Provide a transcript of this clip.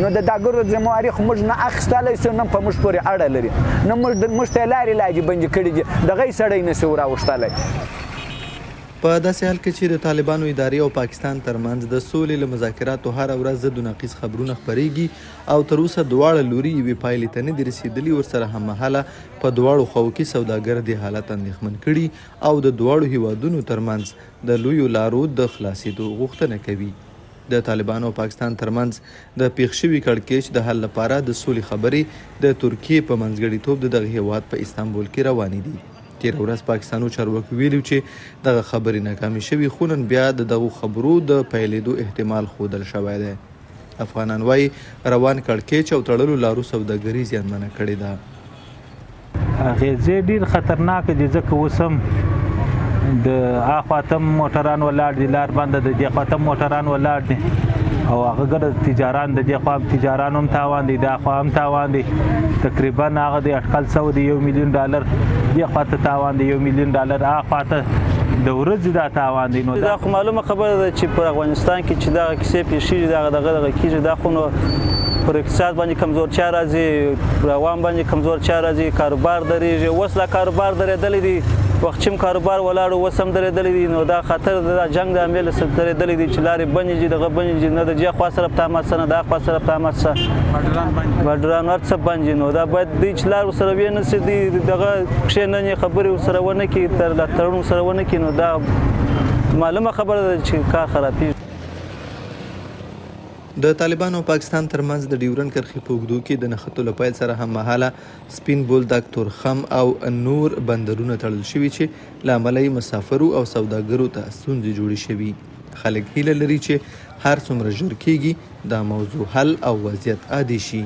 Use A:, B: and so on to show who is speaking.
A: نو د داګرو ذمہواري خو موږ نه اخیستلی سو نه په موږ پورې اړه لري نه موږ ته یې لارې لاجې بندي کړي دي دغه یې سړی نه سي راوښتلی.
B: په داسې حال کې چې د طالبانو ادارې او پاکستان ترمنځ د سولې له مذاکراتو هره ورځ ضد و نقیض خبرونه خپرېږي او تر اوسه دواړه لوري یوې پایلې ته نه دي رسېدلي، ورسره هممهاله په دواړو خواو کې سوداګر دې حالت اندېښمن کړي او د دواړو هیوادونو ترمنځ د لویو لارو د خلاصېدو غوښتنه کوي. د طالبانو او پاکستان ترمنځ د پیښ شوي کړکېچ د حل لپاره د سولې خبرې د ترکیې په منځګړیتوب د دغه هیواد په استانبول کې روانې دي. تېره ورځ پاکستانو چارواکو ویلي چې دغه خبرې ناکامې شوي، خو نن بیا د دغو خبرو د پیلېدو احتمال ښودل شوی دی. افغانان وایي روان کړکېچ او تړلو لارو سوداګري زیانمنه کړې ده.
C: اغېزې ډېر خطرناکه دي ځکه اوس هم د اخواته موټران ولاړ دي، لار بنده ده، دې خواته موټران ولاړ دي او هغه ګډه تجاران د دې خوا تجاران هم تاوان دی، دا خوا هم تاوان دی. تقریبا هغه د اټکل سوی د $1 میلیون دې خواته تاوان دی، $1 میلیون هغه خواته د ورځې دا تاوان دی. نو
D: دا خو معلومه خبره ده چې په افغانستان کې چې دغه کیسې پیښېږي دغه کېږي، دا خو نو پر اقتصاد باندې کمزورتیا راځي، روان باندې کمزورتیا راځي، کاروبار درېږي. اوس دا کاروبار درېدلی دی، وختچیم کاروبار ولاړ اوس هم درېدلی دی. نو دا خطر د جنګ د امله درېدلی دی چې لارې بندې دي، دغه بندې دي، نه د دې خوا سره تامات څه نه دا خوا سره تامات څه بارډران هر څه بند دي. نو دا باید دوی چې لار ورسره ویې نه سي، دوی دغه کښېننې خبرې ورسره ونه کړي، تړون ورسره ونه کړي، نو دا معلومه خبره ده چې کار خرابېږي.
B: د طالبانو او پاکستان ترمنځ د ډیورنډ کرښې په اوږدو کې د نښتو له پیل سره هممهاله سپین بولدک، تورخم او نور بندرونه تړل شوي چې له امله یې مسافرو او سوداګرو ته ستونزې جوړې شوي. خلک هیله لري چې هر څومره ژر کېږي دا موضوع حل او وضعیت عادي شي.